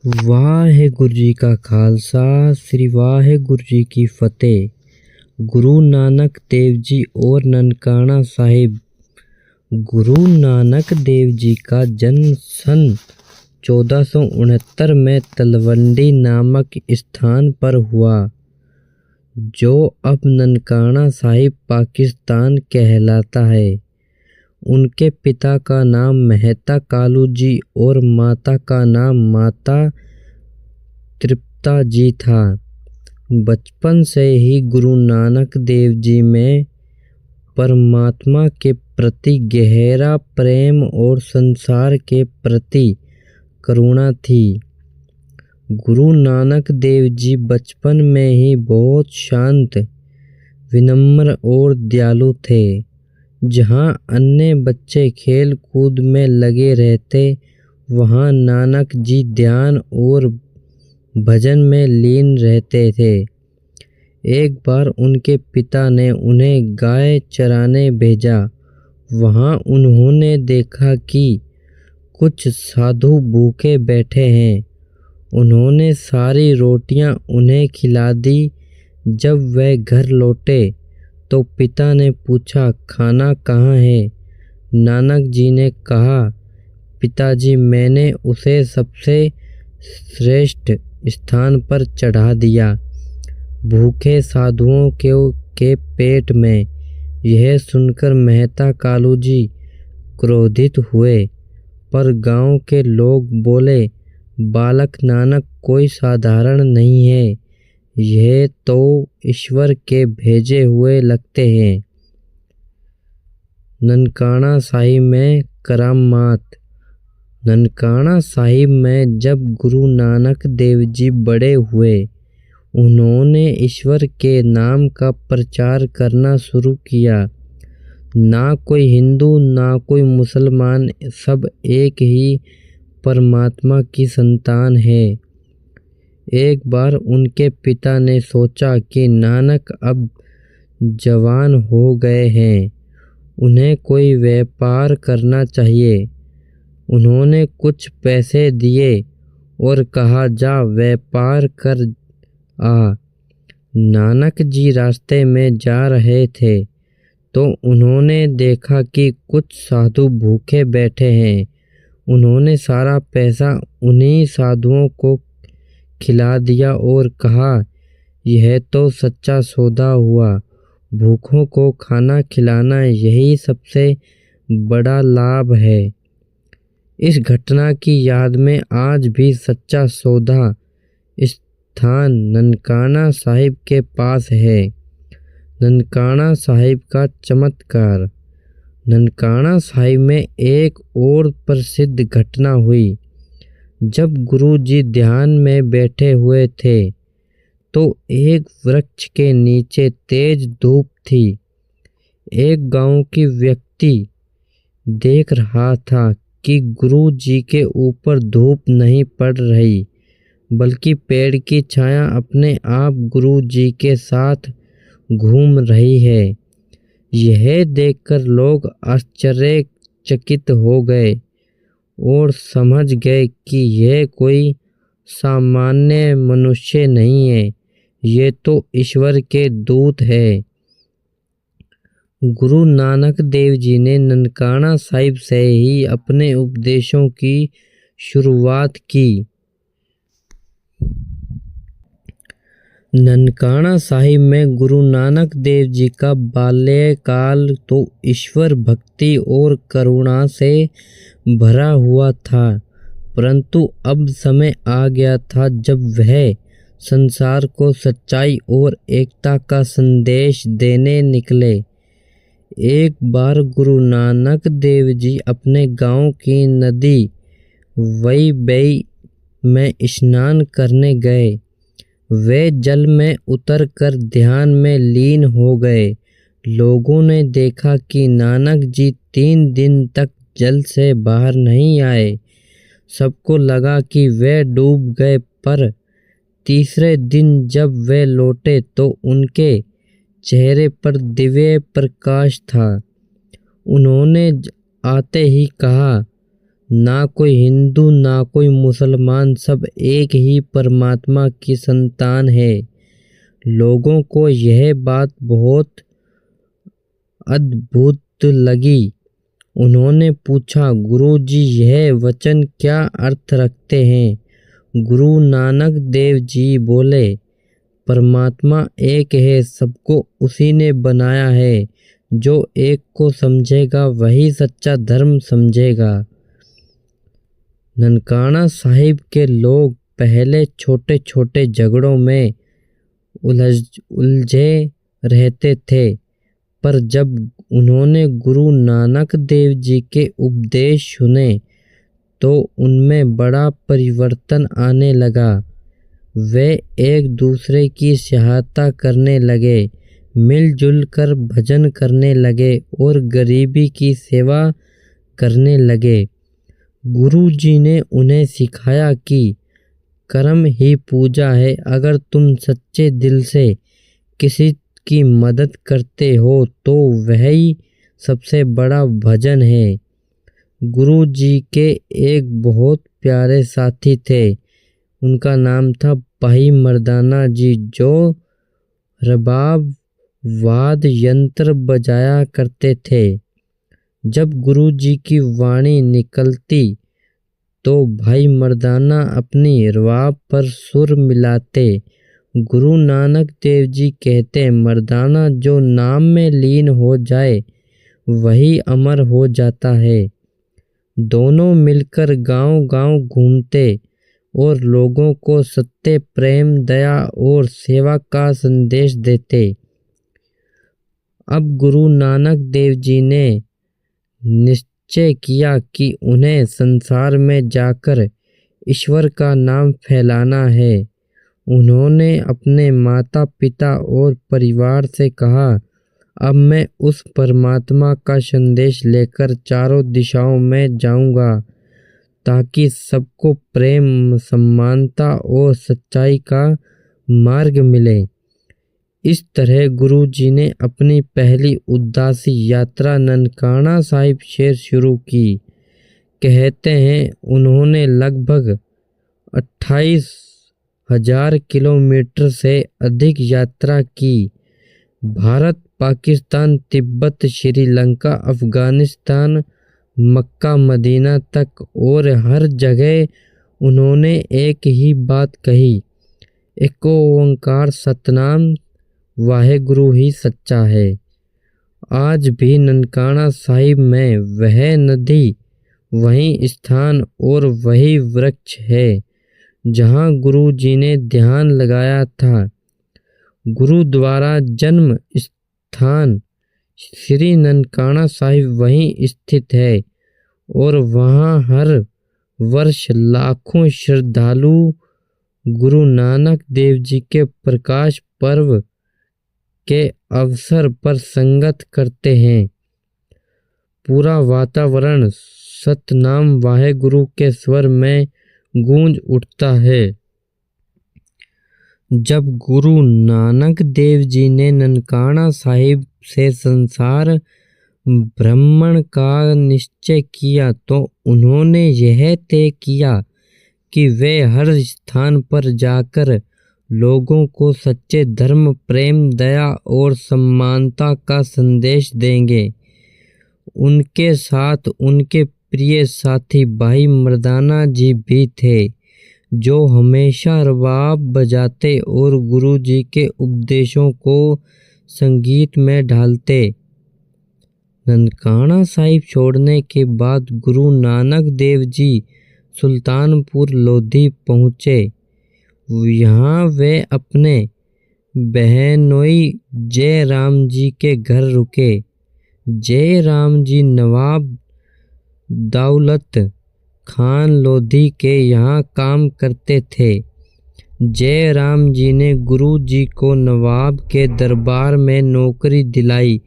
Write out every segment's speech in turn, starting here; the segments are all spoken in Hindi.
ਵਾਹਿਗੁਰੂ ਜੀ ਕਾ ਖਾਲਸਾ ਸ੍ਰੀ ਵਾਹਿਗੁਰੂ जी की फतेह। गुरु नानक देव जी और ननकाना साहिब। गुरु नानक देव जी का जन्म सन 1469 में तलवंडी नामक स्थान पर हुआ, जो अब ननकाना साहिब पाकिस्तान कहलाता है। उनके पिता का नाम मेहता कालू जी और माता का नाम माता तृप्ता जी था। बचपन से ही गुरु नानक देव जी में परमात्मा के प्रति गहरा प्रेम और संसार के प्रति करुणा थी। गुरु नानक देव जी बचपन में ही बहुत शांत, विनम्र और दयालु थे। जहाँ अन्य बच्चे खेल कूद में लगे रहते, वहाँ नानक जी ध्यान और भजन में लीन रहते थे। एक बार उनके पिता ने उन्हें गाय चराने भेजा। वहाँ उन्होंने देखा कि कुछ साधु भूखे बैठे हैं। उन्होंने सारी रोटियां उन्हें खिला दी। जब वह घर लौटे तो पिता ने पूछा, खाना कहाँ है? नानक जी ने कहा, पिताजी, मैंने उसे सबसे श्रेष्ठ स्थान पर चढ़ा दिया, भूखे साधुओं के पेट में। यह सुनकर मेहता कालू जी क्रोधित हुए, पर गांव के लोग बोले, बालक नानक कोई साधारण नहीं है, यह तो ईश्वर के भेजे हुए लगते हैं। ननकाना साहिब में करामात। ननकाना साहिब में जब गुरु नानक देव जी बड़े हुए, उन्होंने ईश्वर के नाम का प्रचार करना शुरू किया। ना कोई हिंदू ना कोई मुसलमान, सब एक ही परमात्मा की संतान है। एक बार उनके पिता ने सोचा कि नानक अब जवान हो गए हैं, उन्हें कोई व्यापार करना चाहिए। उन्होंने कुछ पैसे दिए और कहा, जा व्यापार कर आ। नानक जी रास्ते में जा रहे थे तो उन्होंने देखा कि कुछ साधु भूखे बैठे हैं। उन्होंने सारा पैसा उन्हीं साधुओं को खिला दिया और कहा, यह तो सच्चा सौदा हुआ। भूखों को खाना खिलाना यही सबसे बड़ा लाभ है। इस घटना की याद में आज भी सच्चा सौदा स्थान ननकाना साहिब के पास है। ननकाना साहिब का चमत्कार। ननकाना साहिब में एक और प्रसिद्ध घटना हुई। जब गुरु जी ध्यान में बैठे हुए थे तो एक वृक्ष के नीचे तेज धूप थी। एक गांव की व्यक्ति देख रहा था कि गुरु जी के ऊपर धूप नहीं पड़ रही, बल्कि पेड़ की छाया अपने आप गुरु जी के साथ घूम रही है। यह देखकर लोग आश्चर्यचकित हो गए और समझ गए कि यह कोई सामान्य मनुष्य नहीं है, ये तो ईश्वर के दूत है। गुरु नानक देव जी ने ननकाना साहिब से ही अपने उपदेशों की शुरुआत की। ननकाना साहिब में गुरु नानक देव जी का बाल्यकाल तो ईश्वर भक्ति और करुणा से भरा हुआ था, परंतु अब समय आ गया था जब वह संसार को सच्चाई और एकता का संदेश देने निकले। एक बार गुरु नानक देव जी अपने गांव की नदी वैबई में स्नान करने गए। वे जल में उतरकर ध्यान में लीन हो गए। लोगों ने देखा कि नानक जी 3 दिन तक जल से बाहर नहीं आए। सबको लगा कि वे डूब गए, पर तीसरे दिन जब वे लौटे तो उनके चेहरे पर दिव्य प्रकाश था। उन्होंने आते ही कहा, ना कोई हिंदू ना कोई मुसलमान, सब एक ही परमात्मा की संतान है। लोगों को यह बात बहुत अद्भुत लगी। उन्होंने पूछा, गुरुजी यह वचन क्या अर्थ रखते हैं? गुरु नानक देव जी बोले, परमात्मा एक है, सबको उसी ने बनाया है। जो एक को समझेगा वही सच्चा धर्म समझेगा। ननकाना साहिब के लोग पहले छोटे छोटे झगड़ों में उलझे रहते थे, पर जब उन्होंने गुरु नानक देव जी के उपदेश सुने तो उनमें बड़ा परिवर्तन आने लगा। वे एक दूसरे की सहायता करने लगे, मिलजुल कर भजन करने लगे और गरीबी की सेवा करने लगे। गुरु जी ने उन्हें सिखाया कि कर्म ही पूजा है। अगर तुम सच्चे दिल से किसी की मदद करते हो तो वही सबसे बड़ा भजन है। गुरु जी के एक बहुत प्यारे साथी थे, उनका नाम था भाई मर्दाना जी, जो रबाब वाद यंत्र बजाया करते थे। जब गुरु जी की वाणी निकलती तो भाई मर्दाना अपनी रबाब पर सुर मिलाते। गुरु नानक देव जी कहते, मर्दाना जो नाम में लीन हो जाए वही अमर हो जाता है। दोनों मिलकर गांव-गांव घूमते और लोगों को सत्य, प्रेम, दया और सेवा का संदेश देते। अब गुरु नानक देव जी ने निश्चय किया कि उन्हें संसार में जाकर ईश्वर का नाम फैलाना है। उन्होंने अपने माता पिता और परिवार से कहा, अब मैं उस परमात्मा का संदेश लेकर चारों दिशाओं में जाऊंगा ताकि सबको प्रेम, समानता और सच्चाई का मार्ग मिले। इस तरह गुरु जी ने अपनी पहली उदासी यात्रा ननकाना साहिब से शुरू की। कहते हैं उन्होंने लगभग 28,000 किलोमीटर से अधिक यात्रा की। भारत, पाकिस्तान, तिब्बत, श्रीलंका, अफगानिस्तान, मक्का, मदीना तक, और हर जगह उन्होंने एक ही बात कही, एक ओंकार सतनाम वाहेगुरु ही सच्चा है। आज भी ननकाना साहिब में वह नदी, वही स्थान और वही वृक्ष है जहाँ गुरु जी ने ध्यान लगाया था। गुरु द्वारा जन्म स्थान श्री ननकाना साहिब वहीं स्थित है और वहाँ हर वर्ष लाखों श्रद्धालु गुरु नानक देव जी के प्रकाश पर्व के अवसर पर संगत करते हैं। पूरा वातावरण सतनाम वाहेगुरु के स्वर में गूंज उठता है। जब गुरु नानक देव जी ने ननकाना साहिब से संसार भ्रमण का निश्चय किया तो उन्होंने यह तय किया कि वे हर स्थान पर जाकर लोगों को सच्चे धर्म, प्रेम, दया और समानता का संदेश देंगे। उनके साथ उनके प्रिय साथी भाई मर्दाना जी भी थे, जो हमेशा रबाब बजाते और गुरु जी के उपदेशों को संगीत में ढालते। ननकाना साहिब छोड़ने के बाद गुरु नानक देव जी सुल्तानपुर लोधी पहुँचे। यहाँ वे अपने बहनोई जय राम जी के घर रुके। जय राम जी नवाब दौलत खान लोधी के यहाँ काम करते थे। जय राम जी ने गुरु जी को नवाब के दरबार में नौकरी दिलाई,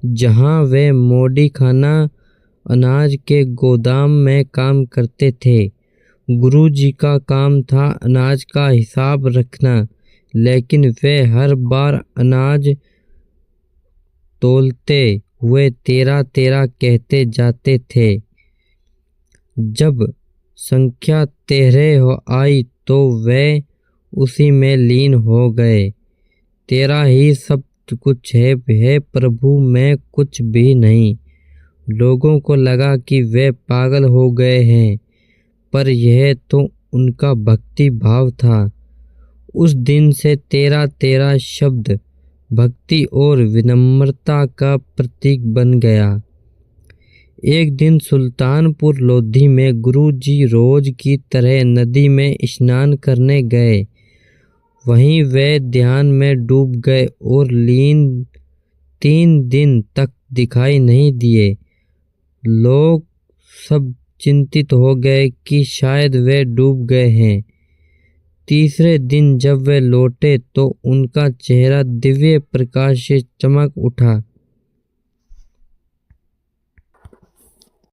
जहाँ वे मोडी खाना अनाज के गोदाम में काम करते थे। गुरु जी का काम था अनाज का हिसाब रखना, लेकिन वे हर बार अनाज तोलते हुए 13-13 कहते जाते थे। जब संख्या 13 हो आई तो वे उसी में लीन हो गए। तेरा ही सब कुछ है हे प्रभु, मैं कुछ भी नहीं। लोगों को लगा कि वे पागल हो गए हैं, पर यह तो उनका भक्ति भाव था। उस दिन से तेरा तेरा शब्द भक्ति और विनम्रता का प्रतीक बन गया। एक दिन सुल्तानपुर लोधी में गुरुजी रोज की तरह नदी में स्नान करने गए। वहीं वे ध्यान में डूब गए और लीन 3 दिन तक दिखाई नहीं दिए। लोग सब चिंतित हो गए कि शायद वे डूब गए हैं। तीसरे दिन जब वे लौटे तो उनका चेहरा दिव्य प्रकाश से चमक उठा।